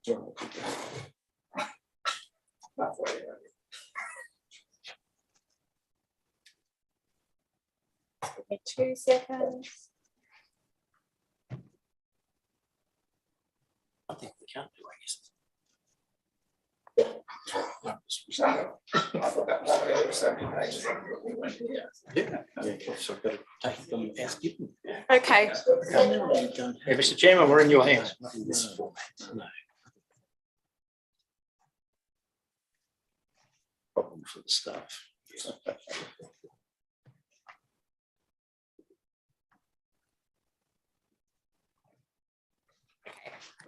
Okay, 2 seconds. I think we can't do so I've got to take them as given. Okay. Yeah, Mr. Chairman, we're in your hands. Not in this format. No. Problem for the staff.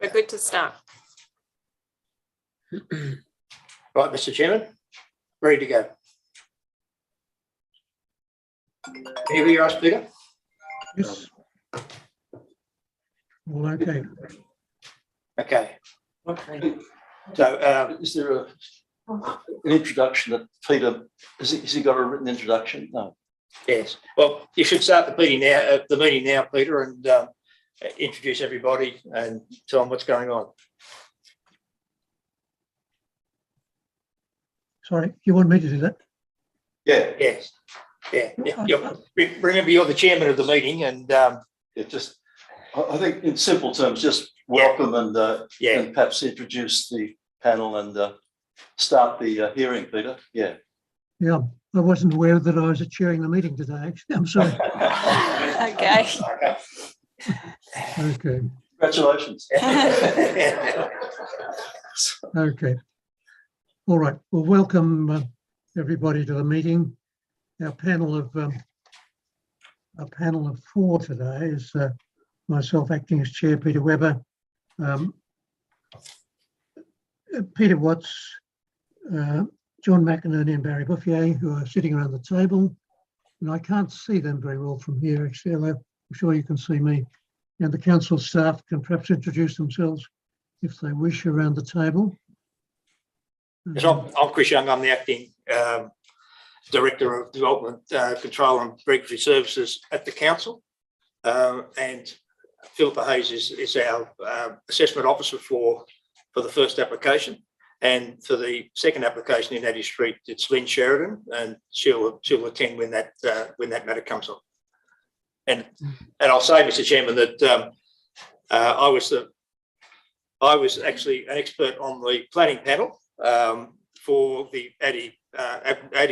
We're good to start. Right, Mr. Chairman, ready to go. Can you hear us, Peter? Yes. All okay. Okay. So, Is there an introduction that Peter, has he got a written introduction? No. yes. Well, you should start the meeting now, Peter, and introduce everybody and tell them what's going on. Sorry, you want me to do that? Yeah. Yes. Yeah. Remember, you're the chairman of the meeting, and I think in simple terms, just welcome and perhaps introduce the panel and start the hearing, Peter. Yeah. Yeah, I wasn't aware that I was chairing the meeting today, actually. I'm sorry. Okay. Okay. Congratulations. Okay. All right. Well, welcome everybody to the meeting. Our panel of 4 today is myself, acting as chair, Peter Webber, Peter Watts, John McInerney and Barry Bouffier, who are sitting around the table. And I can't see them very well from here, actually, although I'm sure you can see me. And the council staff can perhaps introduce themselves if they wish around the table. Yes, I'm Chris Young. I'm the acting Director of Development Control and Regulatory Services at the council. And Philippa Hayes is our assessment officer for the first application. And for the second application in Addie Street, it's Lynn Sheridan, and she'll attend when that matter comes up. And I'll say, Mr. Chairman, that I was actually an expert on the planning panel for the Addie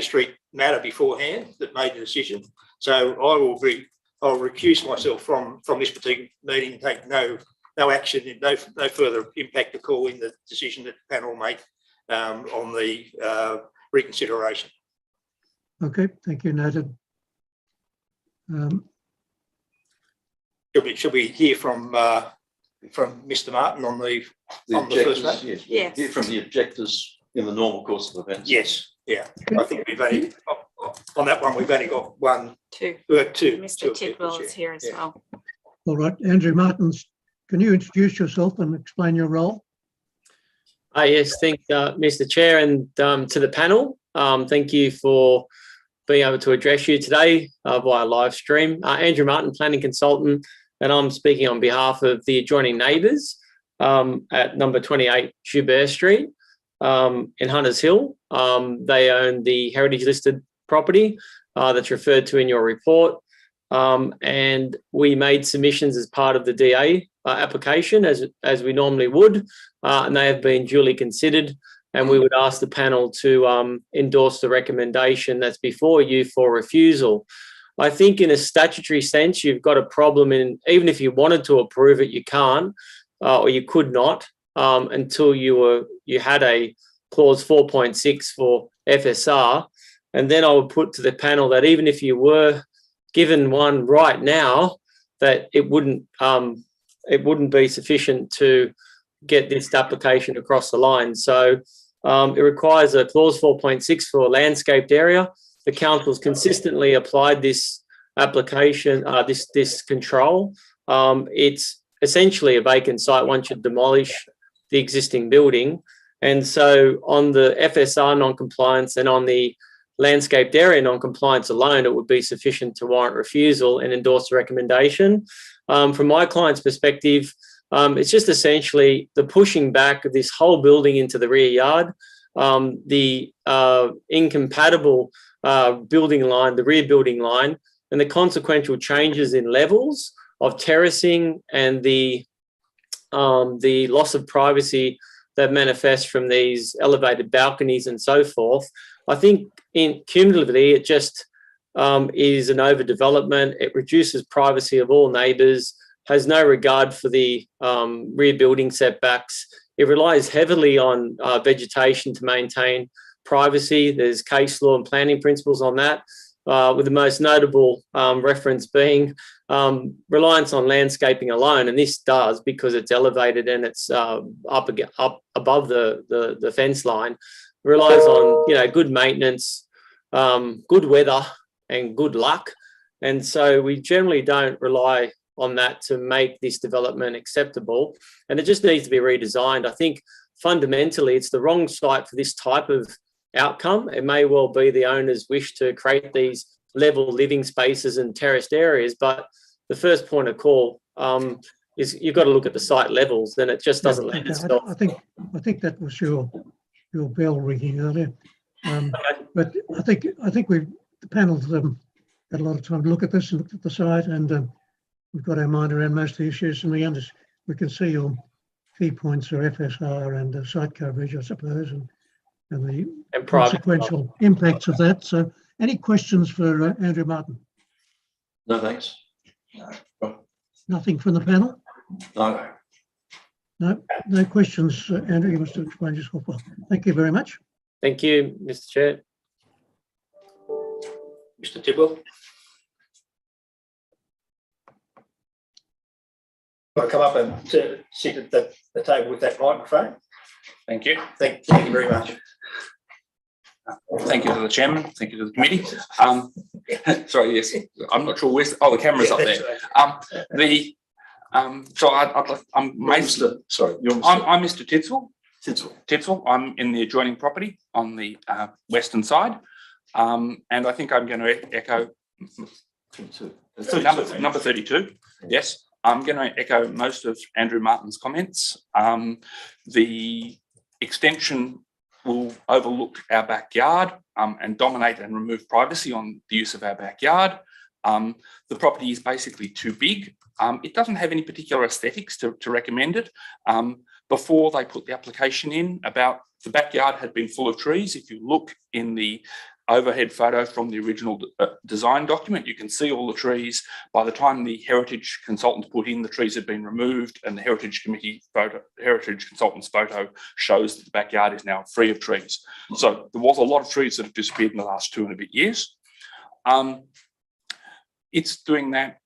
Street matter beforehand that made the decision. So I'll recuse myself from this particular meeting and take no action, no further impact at all in the decision that the panel will make on the reconsideration. Okay, thank you, noted. Should we hear from Mr. Martin on the first matter? Yes. Yes. Hear from the objectors in the normal course of events. Yes, yeah. I think we've only on that one. We've only got two. Mr. Tidwell is here as well. All right, Andrew Martins, can you introduce yourself and explain your role? Yes, thank Mr. Chair, and to the panel. Thank you for being able to address you today via live stream. Andrew Martin, planning consultant, and I'm speaking on behalf of the adjoining neighbours at number 28 Joubert Street in Hunters Hill. They own the heritage listed property that's referred to in your report. And we made submissions as part of the DA application as we normally would, and they have been duly considered, and we would ask the panel to endorse the recommendation that's before you for refusal. I think in a statutory sense, you've got a problem in, even if you wanted to approve it, you can't, or you could not until you had a clause 4.6 for FSR. And then I would put to the panel that even if you were given one right now, that it wouldn't be sufficient to get this application across the line. So it requires a clause 4.6 for a landscaped area. The council's consistently applied this application, this control. It's essentially a vacant site once you demolish the existing building. And so on the FSR non-compliance and on the landscaped area non-compliance alone, it would be sufficient to warrant refusal and endorse the recommendation. From my client's perspective, It's just essentially the pushing back of this whole building into the rear yard, the incompatible building line, the rear building line, and the consequential changes in levels of terracing and the loss of privacy that manifests from these elevated balconies and so forth. I think cumulatively it just is an overdevelopment. It reduces privacy of all neighbours, has no regard for the rear building setbacks. It relies heavily on vegetation to maintain privacy. There's case law and planning principles on that, with the most notable reference being reliance on landscaping alone. And this does because it's elevated and it's up above the fence line. It relies on, good maintenance, good weather and good luck. And so we generally don't rely on that to make this development acceptable. And it just needs to be redesigned. I think fundamentally it's the wrong site for this type of outcome. It may well be the owner's wish to create these level living spaces and terraced areas, but the first point of call is you've got to look at the site levels, then it just doesn't lend itself. I think that was your bell ringing earlier. But I think the panel's had a lot of time to look at this and looked at the site, and we've got our mind around most of the issues, and we can see your key points are FSR and site coverage, I suppose, and the consequential impacts of that. So any questions for Andrew Martin? No, thanks. Nothing from the panel? No. No questions, Andrew. You must have explained yourself well. Thank you very much. Thank you, Mr. Chair. Mr. Tidwell. Want to come up and to sit at the table with that microphone? Thank you. Thank you very much. Thank you to the chairman. Thank you to the committee. Sorry, yes, I'm not sure where's. Oh, the camera's up there. So I'm Mr. Sorry, I'm Mr. Tidswell. Tidswell. I'm in the adjoining property on the western side, and I think I'm going to echo number 32. Yes. I'm going to echo most of Andrew Martin's comments. The extension will overlook our backyard and dominate and remove privacy on the use of our backyard. The property is basically too big. It doesn't have any particular aesthetics to recommend it. Before they put the application in, about the backyard had been full of trees. If you look in the overhead photo from the original design document, you can see all the trees. By the time the heritage consultant put in, the trees had been removed, and the heritage consultant's photo shows that the backyard is now free of trees. So there was a lot of trees that have disappeared in the last 2 and a bit years. It's doing that.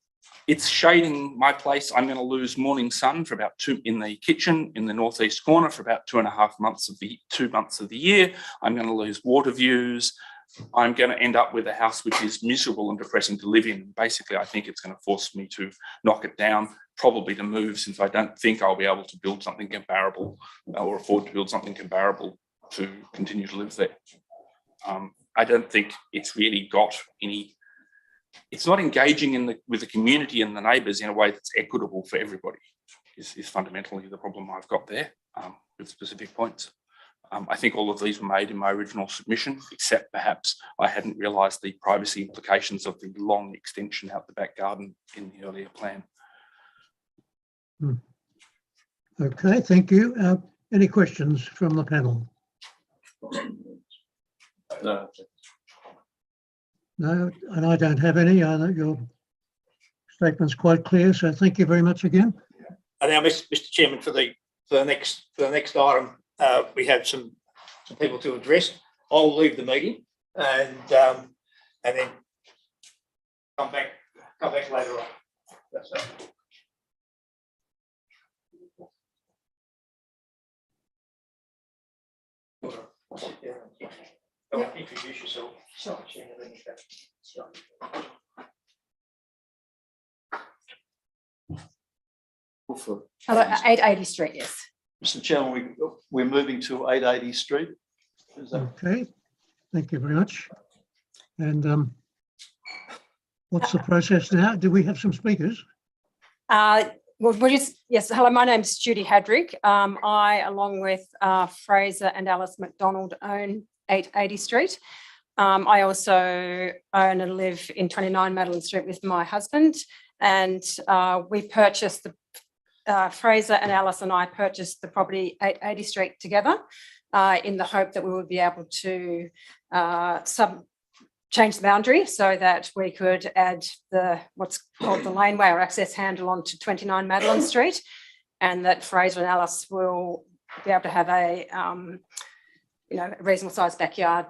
It's shading my place. I'm going to lose morning sun for about 2 in the kitchen in the northeast corner for about 2.5 months of the 2 months of the year. I'm going to lose water views. I'm going to end up with a house which is miserable and depressing to live in. Basically, I think it's going to force me to knock it down, probably to move, since I don't think I'll be able to build something comparable or afford to build something comparable to continue to live there. I don't think it's really got any. It's not engaging with the community and the neighbours in a way that's equitable for everybody. Is fundamentally the problem I've got there with specific points. I think all of these were made in my original submission, except perhaps I hadn't realised the privacy implications of the long extension out the back garden in the earlier plan. Okay, thank you. Any questions from the panel? No. No, and I don't have any. I know your statement's quite clear, so thank you very much again. And now, Mr. Chairman, for the next item, we have some people to address. I'll leave the meeting and then come back later on. That's it. Introduce yourself. Hello, 880 Street, yes. Mr. Chairman, we're moving to 880 Street. Is that Okay, thank you very much. And what's the process now? Do we have some speakers? Yes, hello, my name's Judy Hadrick. I, along with Fraser and Alice McDonald, own 880 Street. I also own and live in 29 Madeline Street with my husband, and we purchased Fraser and Alice and I purchased the property 880 Street together in the hope that we would be able to change the boundary so that we could add what's called the laneway or access handle onto 29 Madeline Street, and that Fraser and Alice will be able to have a reasonable sized backyard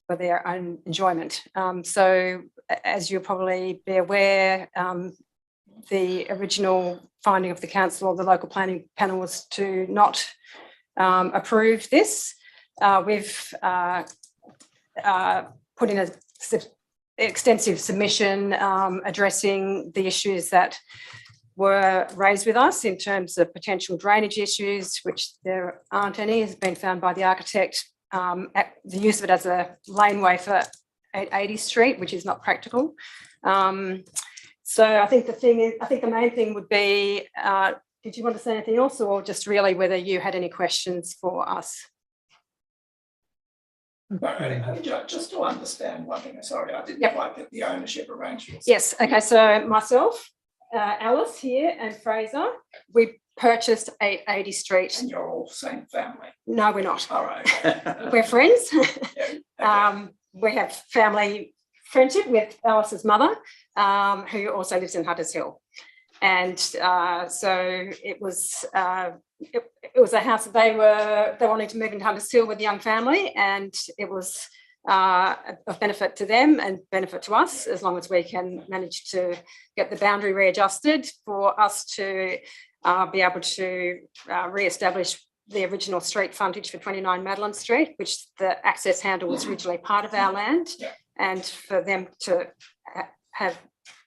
for their own enjoyment. So as you'll probably be aware, the original finding of the council or the local planning panel was to not approve this. We've put in an extensive submission addressing the issues that were raised with us in terms of potential drainage issues, which there aren't any, has been found by the architect. The use of it as a laneway for 880 Street, which is not practical. So I think the main thing would be, did you want to say anything else, or just really whether you had any questions for us? Just to understand one thing, sorry, I didn't quite get the ownership arrangements. Yes, okay, so myself, Alice here and Fraser, we purchased 880 Street. And you're all same family? No, we're not. All right. We're friends. Yeah, okay. We have family friendship with Alice's mother, who also lives in Hutters Hill. And so it was a house that they wanted to move into Hunters Hill with the young family, and it was of benefit to them and benefit to us, as long as we can manage to get the boundary readjusted for us to be able to re-establish the original street frontage for 29 Madeline Street, which the access handle was originally part of our land, and for them to have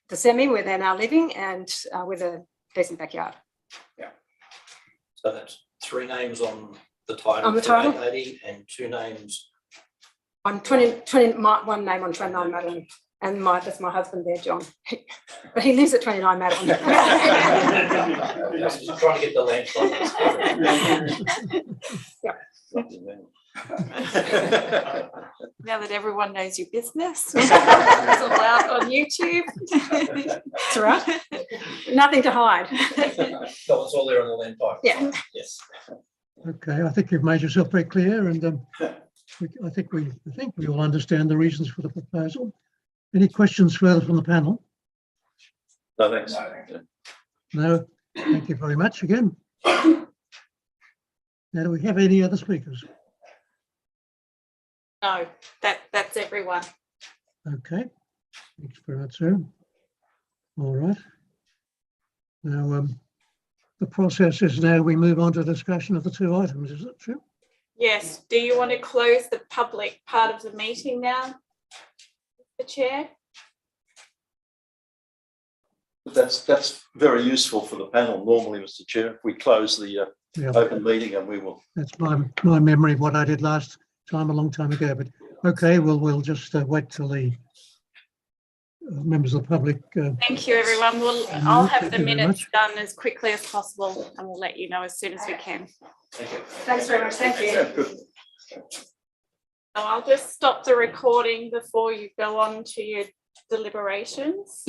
the semi where they're now living and with a decent backyard. Yeah. So that's 3 names on the title. On the title? 880 and 2 names. On one name on 29 Madeline, and that's my husband there, John. But he lives at 29 Madeline. Just trying to get the land Now that everyone knows your business, it's all out on YouTube. That's right. Nothing to hide. No, it's all there on the land title. Yeah. Yes. Okay, I think you've made yourself very clear, and I think we all understand the reasons for the proposal. Any questions further from the panel? No, thanks. No, thank you very much again. Now, do we have any other speakers? No, that's everyone. Okay, thanks very much, sir. All right. Now, the process is now we move on to discussion of the 2 items, is it true? Yes. Do you want to close the public part of the meeting now, the chair? That's very useful for the panel. Normally, Mr. Chair, if we close the open meeting, and we will. That's my memory of what I did last time, a long time ago. But okay, we'll just wait till the members of the public. Thank you, everyone. I'll have the Thank you very minutes much. done as quickly as possible, and we'll let you know as soon as we can. Thanks very much. Thank you. Yeah, good. So I'll just stop the recording before you go on to your deliberations.